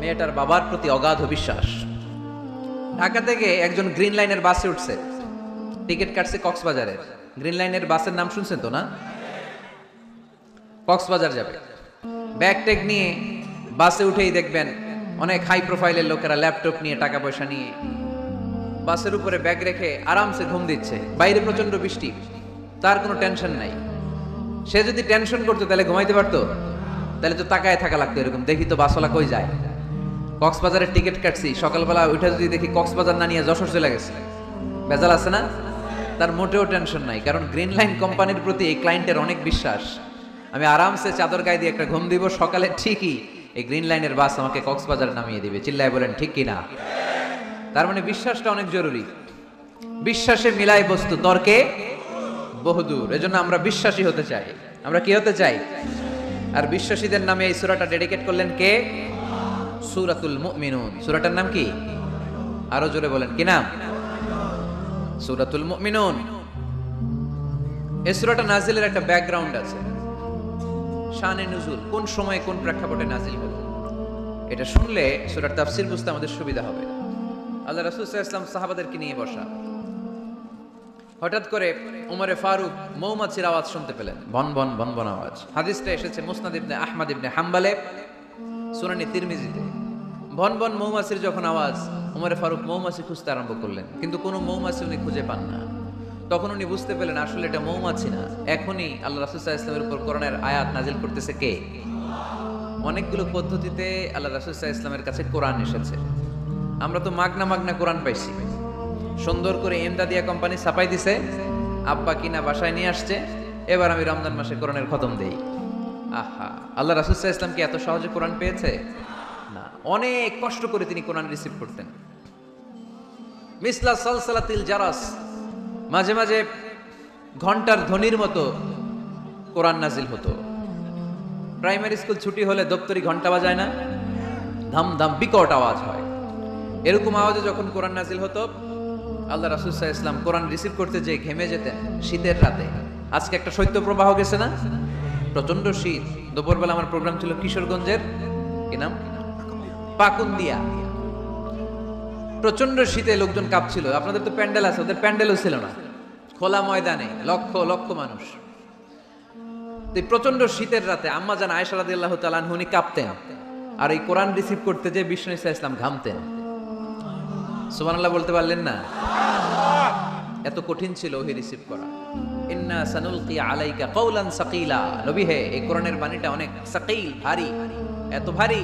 মেয়েটার বাবার প্রতি অগাধ বিশ্বাস। ঢাকা থেকে একজন গ্রিন লাইনের বাসে উঠছে, টিকিট কাটছে কক্সবাজারের। গ্রিন লাইনের বাসের নাম শুনছেন তো না? কক্সবাজার যাবে। ব্যাগ ট্যাগ নিয়ে বাসে উঠেই দেখবেন অনেক হাই প্রোফাইলের লোকেরা ল্যাপটপ নিয়ে, টাকা পয়সা নিয়ে বাসের উপরে ব্যাগ রেখে আরামসে ঘুম দিচ্ছে। বাইরে প্রচন্ড বৃষ্টি, তার কোনো টেনশন নাই। সে যদি টেনশন করতো তাহলে ঘুমাইতে পারতো? তাহলে তো তাকায় থাকা লাগতো এরকম, দেখি তো বাসওয়ালা কই যায়। কক্সবাজারের টিকিট কাটছি, সকালবেলা উঠে যদি দেখি কক্সবাজার না নিয়ে যশোর চলে গেছে, বেজাল আছে না? তার মোটেও টেনশন নাই, কারণ গ্রিন লাইন কোম্পানির প্রতি এই ক্লায়েন্টের অনেক বিশ্বাস। আমি আরামসে চাদর গায়ে দিয়ে একটা ঘুম দিব, সকালে ঠিকই এই গ্রিন লাইনের বাস আমাকে কক্সবাজার নামিয়ে দিবে। চিল্লায় বলেন ঠিক কিনা? তার মানে বিশ্বাসটা অনেক জরুরি। বিশ্বাসে মিলাই বস্তু, তর্কে বহুদূর। এজন্য আমরা বিশ্বাসী হতে চাই। আমরা কি হতে চাই? আর বিশ্বাসীদের নামে এই সূরাটা ডেডিকেট করলেন কে? সূরাতুল মুমিনুন। সূরাটার নাম কি? আরো জোরে বলেন, কি নাম? সূরাতুল মুমিনুন। এই সূরাটা নাজিলের একটা ব্যাকগ্রাউন্ড আছে, শানে নুজুল, কোন সময়ে কোন প্রেক্ষাপটে নাজিল হলো, এটা শুনলে সূরার তাফসীর বুঝতে আমাদের সুবিধা হবে। আল্লাহ রাসূল সাল্লাল্লাহু আলাইহি ওয়াসাল্লাম সাহাবাদেরকে নিয়ে বসা, হঠাৎ করে উমরে ফারুক মৌমাছির আওয়াজ শুনতে পেলেন, ভন ভন ভন ভন আওয়াজ। হাদিসটা এসেছে মুসনাদ ইবনে আহমদ ইবনে হাম্বলে, সুনানি তিরমিজিতে। ভন ভন মৌমাছির যখন আওয়াজ, উমরে ফারুক মৌমাছি খুঁজতে আরম্ভ করলেন, কিন্তু কোনো মৌমাছি উনি খুঁজে পান না। তখন উনি বুঝতে পেলেন আসলে এটা মৌমাছি না, এখনই আল্লাহ রাসূল সাল্লাল্লাহু আলাইহি ওয়াসাল্লামের উপর কোরআনের আয়াত নাজিল করতেছে কে? অনেকগুলো পদ্ধতিতে আল্লাহ রাসূল সাল্লাল্লাহু আলাইহি ওয়াসাল্লামের কাছে কোরআন এসেছে। আমরা তো মাগনা মাগনা কোরআন পাইছি, সুন্দর করে এমদাদিয়া কোম্পানি ছাপাই দিছে, আব্বা কিনা বাসায় নিয়ে আসছে, এবার আমি রমজান মাসে কোরআনের খতম দেই। আহা, আল্লাহ রাসূল সাল্লাল্লাহু আলাইহি ওয়াসাল্লাম কি এত সহজে কোরআন পেয়েছে? না, অনেক কষ্ট করে তিনি কোরআন রিসিভ করতেন। মিসলা সালসালাতিল জারাস, মাঝে মাঝে ঘন্টার ধ্বনির মতো কোরআন নাজিল হতো। প্রাইমারি স্কুল ছুটি হলে দপ্তরি ঘন্টা বাজায় না, ধাম ধাম বিকট আওয়াজ হয়। এরকম আওয়াজে যখন কোরআন নাজিল হতো, আল্লাহ রাসূল সাল্লাল্লাহু আলাইহি ওয়াসাল্লাম কোরআন রিসিভ করতে যেয়ে ঘেমে যেতেন শীতের রাতে। আজকে একটা শৈত্য প্রবাহ গেছে না, প্রচন্ড শীত। দুপুরবেলা আমার প্রোগ্রাম ছিল কিশোরগঞ্জের, কি নাম, পাকুন্দিয়া। প্রচন্ড শীতে লোকজন কাঁপছিল। আপনাদের তো প্যান্ডেল আছে, ওদের প্যান্ডেলও ছিল না, খোলা ময়দানে লক্ষ লক্ষ মানুষ। এই প্রচন্ড শীতের রাতে আম্মা জান আয়েশা রাদিয়াল্লাহু তাআলা আনহা উনি কাঁপতেন, আর এই কোরআন রিসিভ করতে যে বিষ্ণু ইসা ইসলাম ঘামতেন। সুবহানাল্লাহ বলতে পারলেন না? এত কঠিন ছিল ওহি রিসিভ করা। ইন্না সানুলকি আলাইকা কাওলান সাকিলা, নবী হে এই কোরআনের বাণীটা অনেক সাকিল, ভারী, এত ভারী।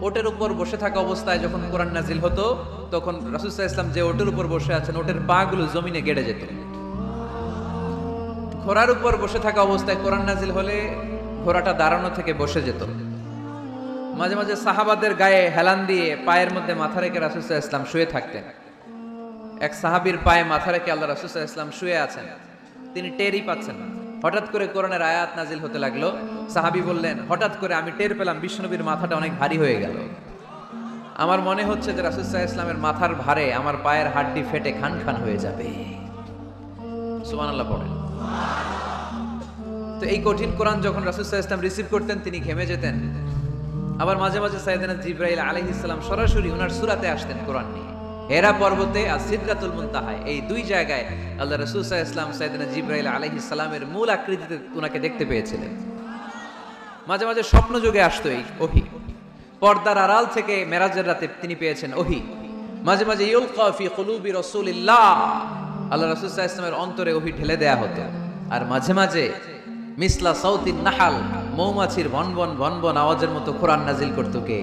ওটের উপর বসে থাকা অবস্থায় যখন কোরআন নাজিল হতো, তখন রাসূল সাল্লাল্লাহু আলাইহি ওয়াসাল্লাম যে ওটের উপর বসে আছেন, ওটের পাগুলো জমিনে গেড়ে যেত। ঘোড়ার উপর বসে থাকা অবস্থায় কোরআন নাজিল হলে ঘোড়াটা দাঁড়ানো থেকে বসে যেত। মাঝে মাঝে সাহাবাদের গায়ে হেলান দিয়ে পায়ের মধ্যে মাথা রেখে রাসূল সাল্লাল্লাহু আলাইহি ওয়াসাল্লাম শুয়ে থাকতেন। এক সাহাবীর পায়ে মাথা রেখে আল্লাহ রাসূল সাল্লাল্লাহু আলাইহি ওয়াসাল্লাম শুয়ে আছেন, তিনি টেরই পাচ্ছেন না। হঠাৎ করে কোরআনের আয়াত নাজিল হতে লাগলো। সাহাবী বললেন, হঠাৎ করে আমি টের পেলাম বিশ্বনবীর মাথাটা অনেক ভারী হয়ে গেল। আমার মনে হচ্ছে যে রাসূল সাল্লাল্লাহু আলাইহি ওয়াসাল্লামের মাথার ভারে আমার পায়ের হাড্ডি ফেটে খান খান হয়ে যাবে। সুবহানাল্লাহ পড়েন। তো এই কঠিন কোরআন যখন রাসূল সাল্লাল্লাহু আলাইহি ওয়াসাল্লাম রিসিভ করতেন, তিনি ঘেমে যেতেন। আবার মাঝে মাঝে সাইয়েদনা জিবরাইল আলাইহিস সালাম সরাসরি ওনার সূরাতে আসতেন কোরআন নিয়ে। হেরা পর্বতে আর সিদরাতুল মুনতাহায়, এই দুই জায়গায় আল্লাহ রাসূল সাল্লাল্লাহু আলাইহি ওয়াসাল্লাম সাইয়েদনা জিবরাইল আলাইহিস সালামের মূল আকৃতিতে উনাকে দেখতে পেয়েছিলেন। মাঝে মাঝে স্বপ্ন যোগে আসতো এই ওহী। পর্দার আড়াল থেকে মেরাজের রাতে তিনি পেয়েছেন ওহী। মাঝে মাঝে ইউলকা ফি কুলুবি রাসূলিল্লাহ, আল্লাহ রাসূল সাল্লাল্লাহু আলাইহি ওয়াসাল্লামের অন্তরে ওহী ঢেলে দেয়া হতো। আর মাঝে মাঝে মিসলা সাউতিন নাহাল, মৌমাছির ভনভন ভনভন আওয়াজের মতো কোরআন নাজিল করতো কে?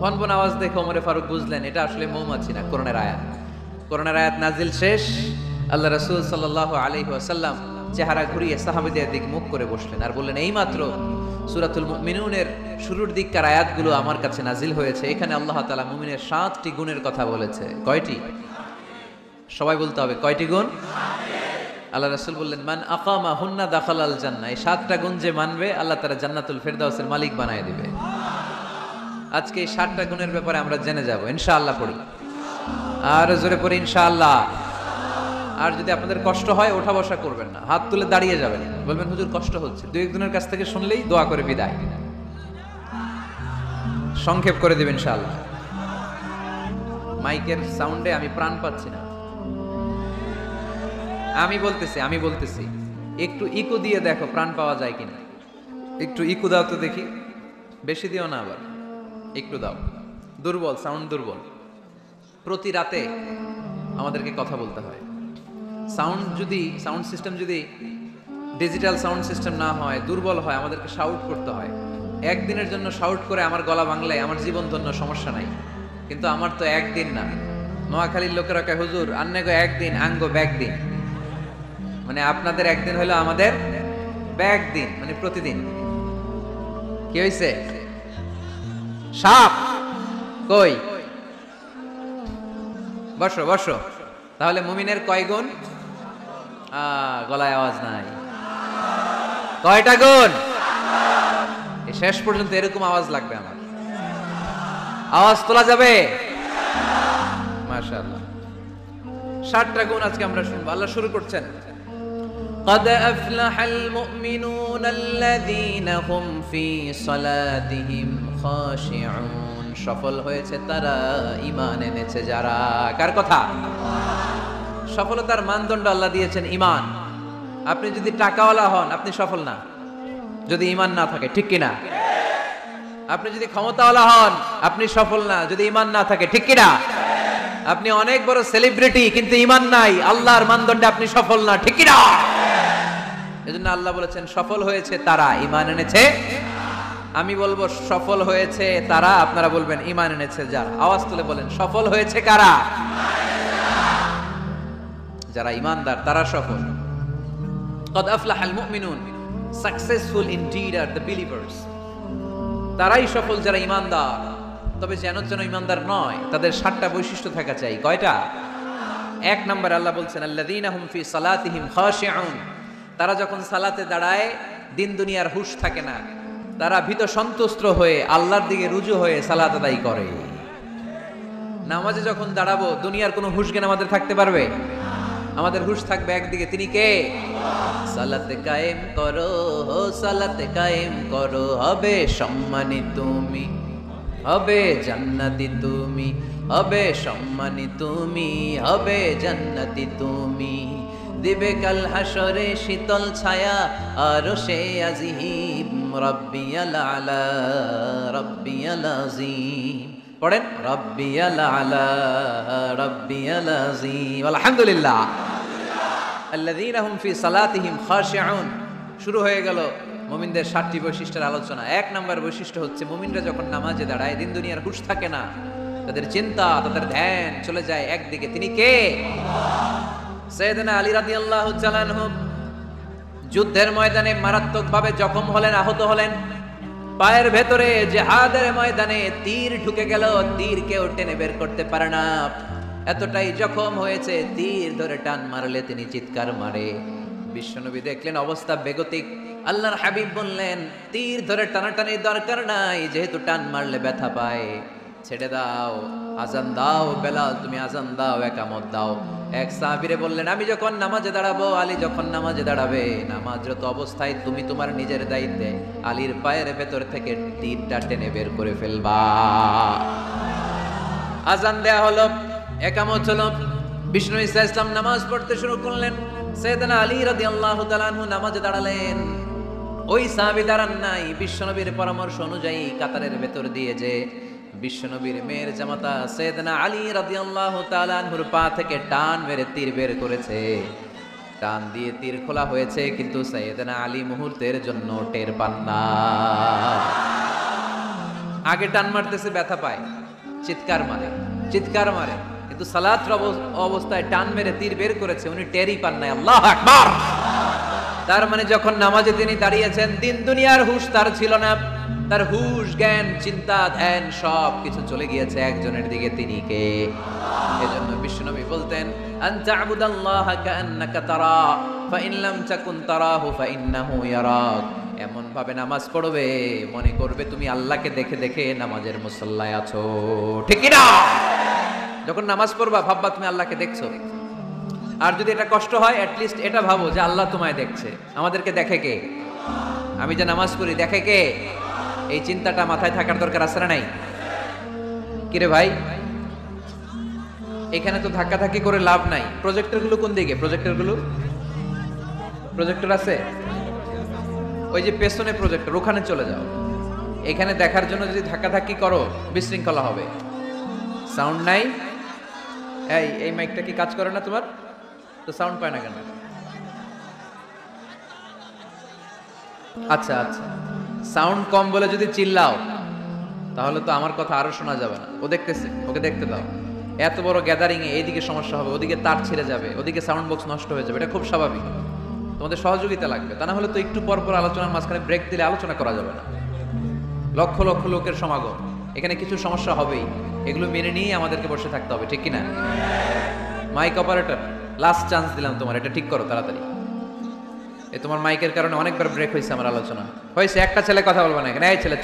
ভনভন আওয়াজ দেখে ওমরে ফারুক বুঝলেন এটা আসলে মৌমাছি না, কোরআনের আয়াত। কোরআনের আয়াত নাজিল শেষ, আল্লাহ রাসূল সাল্লাল্লাহু আলাইহি ওয়াসাল্লাম চেহারা ঘুরিয়ে সাহাবীদের দিকে মুখ করে বসলেন আর বললেন, এইমাত্র সূরাতুল মুমিনুনের শুরুর দিককার আয়াতগুলো আমার কাছে নাজিল হয়েছে। এখানে আল্লাহ তাআলা মুমিনের 7টি গুণের কথা বলেছে। কয়টি? সবাই বলতে হবে কয়টি গুণ? আল্লাহ রাসূল বললেন মান আকামা হুন্না দাখালাল জান্নাহ, এই 7টা গুণ যে মানবে আল্লাহ তাআলা জান্নাতুল ফেরদাউসের মালিক বানায় দিবে। আজকে এই 7টা গুণের ব্যাপারে আমরা জেনে যাব ইনশাআল্লাহ। পড়ি আর জোরে পড়ি ইনশাআল্লাহ। আর যদি আপনাদের কষ্ট হয় ওঠা বসা করবেন না, হাত তুলে দাঁড়িয়ে যাবেন, বলবেন হুজুর কষ্ট হচ্ছে, দুই একজনের কাছ থেকে শুনলেই দোয়া করে বিদায়, সংক্ষেপ করে দেবেন ইনশাআল্লাহ। মাইকের সাউন্ডে আমি প্রাণ পাচ্ছি না। আমি বলতেছি একটু ইকো দিয়ে দেখো প্রাণ পাওয়া যায় কিনা। একটু ইকো দাও তো দেখি, বেশি দিও না, আবার একটু দাও। দুর্বল, সাউন্ড দুর্বল। প্রতি রাতে আমাদেরকে কথা বলতে হয়। সাউন্ড সিস্টেম যদি ডিজিটাল সাউন্ড সিস্টেম না হয়, দুর্বল হয়, আমাদেরকে শাউট করতে হয়। একদিনের জন্য শাউট করে আমার গলা ভাঙলে আমার জীবন ধন্য, সমস্যা নাই। কিন্তু আমার তো একদিন না। নোয়াখালীর লোকেরা কয় হুজুর আন্নে গো একদিন আঙ্গ ব্যাগ দিন, মানে আপনাদের একদিন হলো আমাদের ব্যাগ দিন, মানে প্রতিদিন। কি হয়েছে? সাপ কই? বসো বসো। তাহলে মুমিনের কয় গুণ? গলায় আওয়াজ নাই। কয়টা গুণ? শেষ পর্যন্ত এরকম আওয়াজ লাগবে আমার, আওয়াজ তোলা যাবে মাশাআল্লাহ। 7টা গুণ আজকে আমরা শুনবো। আল্লাহ শুরু করছেন قد أفلح المؤمنون الذين هم في صلاتهم خاشعون, সফল হয়েছে তারা ঈমান এনেছে যারা। কার কথা? সফলতার মানদণ্ড আল্লাহ দিয়েছেন ঈমান। আপনি যদি টাকাওয়ালা হন আপনি সফল না যদি ঈমান না থাকে, ঠিক কিনা? আপনি যদি ক্ষমতাওয়ালা হন আপনি সফল না যদি ঈমান না থাকে, ঠিক কিনা? আপনি অনেক বড় সেলিব্রিটি কিন্তু ঈমান নাই, আল্লাহর মানদণ্ডে আপনি সফল না, ঠিক কিনা? এজন্য আল্লাহ বলেছেন সফল হয়েছে তারা ঈমান এনেছে। আমি বলবো সফল হয়েছে তারা, আপনারা বলবেন ঈমান এনেছে যারা। আওয়াজ তুলে বলেন সফল হয়েছে কারা? যারা ঈমানদার তারা সফল। قد أفلح المؤمنون, successful indeed are the believers. তারাই সফল যারা ঈমানদার। তবে যেন ঈমানদার নয়, তাদের 7টা বৈশিষ্ট্য থাকা চাই। কয়টা? 1 নম্বর আল্লাহ বলছেন আল্লাযীনা হুম ফি সালাতিহিম খাশিউন, তারা যখন সালাতে দাঁড়ায় দিন দুনিয়ার হুঁশ থাকে না, তারা ভীত সন্তুষ্ট হয়ে আল্লাহর দিকে রুজু হয়ে সালাত আদায় করে। নামাজে যখন দাঁড়াবো দুনিয়ার কোনো হুঁশ জ্ঞান আমাদের থাকতে পারবে? আমাদের হুঁশ থাকবে একদিকে, তিনি কে? সালাতে কায়েম করো, সালাতে কায়েম করো, হবে সম্মানী তুমি, হবে জান্নাতি তুমি, হবে সম্মানী তুমি, হবে জান্নাতি তুমি। দিবে কাল হাসরে শীতল ছায়া আরশে আজিম, রাব্বিয়াল আলা রাব্বিয়াল আযীম। পড়েন রাব্বিয়াল আলা রাব্বিয়াল আযীম। আলহামদুলিল্লাহ। আল্লাযীনা হুম ফি সালাতিহিম খাশিউন। শুরু হয়ে গেল মুমিনদের 7টি বৈশিষ্ট্যের আলোচনা। 1 নম্বর বৈশিষ্ট্য হচ্ছে মুমিনরা যখন নামাজে দাঁড়ায় দিন দুনিয়ার হুঁশ থাকে না, তাদের চিন্তা তাদের ধ্যান চলে যায় একদিকে, তিনি কে? সাইয়েদনা আলী রাদিয়াল্লাহু তাআলা আনহু যুদ্ধের ময়দানে মারাত্মকভাবে জখম হলেন, আহত হলেন। পায়ের ভেতরে জিহাদের ময়দানে তীর ঢুকে গেল, তীর কেউ টেনে বের করতে পারে না, এতটাই জখম হয়েছে। তীর ধরে টান মারলে তিনি চিৎকার মারে। বিশ্বনবী দেখলেন অবস্থা বেগতিক। আল্লাহর হাবিব বললেন তীর ধরে টানাটানির দরকার নাই, যেহেতু টান মারলে ব্যথা পায়, ছেড়ে দাও, আজান দাও, বেলাল তুমি আজান দাও, একামত দাও। এক সাহাবীরে বললেন আমি যখন নামাজে দাঁড়াবো, আলী যখন নামাজে দাঁড়াবে, নামাজরত অবস্থায় তুমি তোমার নিজের দায়িত্বে আলীর পায়ের ভেতর থেকে তীরটা টেনে বের করে ফেলবা। আজান দেয়া হলো, একামত হলো, বিষ্ণু ঈসা ইসলাম নামাজ পড়তে শুরু করলেন। সাইয়েদনা আলী রাদিয়াল্লাহু তাআলা আনহু নামাজে দাঁড়ালেন। ওই সাহাবী দাঁড়ান নাই, বিশ্বনবীর পরামর্শ অনুযায়ী কাতারের ভেতর দিয়ে যে বিশ্বনবীর মেয়ের জামাতা সাইয়েদনা আলী রাদিয়াল্লাহু তাআলা আনহুর পা থেকে টান মেরে তীর বের করেছে। টান দিয়ে তীর খোলা হয়েছে, কিন্তু সাইয়েদনা আলী মুহূর্তের জন্য টের পান না। আগে টান মারতেছে, ব্যথা পায়, চিৎকার মারে, কিন্তু সালাতের অবস্থায় টান মেরে তীর বের করেছে, উনি টেরই পান নাই। আল্লাহু আকবার। তার মানে যখন নামাজে তিনি দাঁড়িয়েছেন দিন দুনিয়ার হুঁশ তার ছিল না। তার হুশ জ্ঞান চিন্তা ধ্যান সব কিছু চলে গিয়েছে একজনের দিকে, তিনি কে? এজন্য বিশ্বনবী বলতেন আনতা আবুদাল্লাহ কাআন্নাকা তারা ফাইন লাম তাকুন তারাহু ফাইন্নাহু ইয়ারাক। এমন ভাবে নামাজ পড়বে মনে করবে তুমি আল্লাহকে দেখে দেখে নামাজের মুসল্লায় আছো, ঠিক কি না? যখন নামাজ পড়বা ভাববা তুমি আল্লাহকে দেখছো। আর যদি এটা কষ্ট হয় অ্যাট লিস্ট এটা ভাবো যে আল্লাহ তোমায় দেখছে। আমাদেরকে দেখে কে? আমি যে নামাজ পড়ি দেখে কে? এই চিন্তাটা মাথায় থাকার দরকার আছে না নাই? কিরে ভাই, এখানে তো ধাক্কাধাক্কি করে লাভ নাই। প্রজেক্টর গুলো কোন দিকে? প্রজেক্টর আছে ওই যে পেছনে প্রজেক্টর, ওখানে চলে যাও। এখানে দেখার জন্য যদি ধাক্কাধাক্কি করো বিশৃঙ্খলা হবে। সাউন্ড নাই? এই মাইকটা কি কাজ করে না তোমার? তো সাউন্ড পায় না কেন? আচ্ছা সাউন্ড কম বলে যদি চিল্লাও তাহলে তো আমার কথা আরো শোনা যাবে না। ও দেখতেছে, ওকে দেখতে দাও। এত বড় গ্যাদারিং এ এইদিকে সমস্যা হবে, ওদিকে তার ছিঁড়ে যাবে, ওদিকে সাউন্ড বক্স নষ্ট হয়ে যাবে, এটা খুব স্বাভাবিক। তোমাদের সহযোগিতা লাগবে, তা না হলে তো একটু পর পর আলোচনার মাঝখানে ব্রেক দিলে আলোচনা করা যাবে না। লক্ষ লক্ষ লোকের সমাগম, এখানে কিছু সমস্যা হবেই, এগুলো মেনে নিয়ে আমাদেরকে বসে থাকতে হবে, ঠিক কিনা? মাইক অপারেটর, লাস্ট চান্স দিলাম তোমার, এটা ঠিক করো তাড়াতাড়ি। তোমার মাইকের কারণে অনেকবার ব্রেক হয়েছে আমার আলোচনা। হয়েছে, একটা ছেলে কথা বলবে না এখানে। এই ছেলে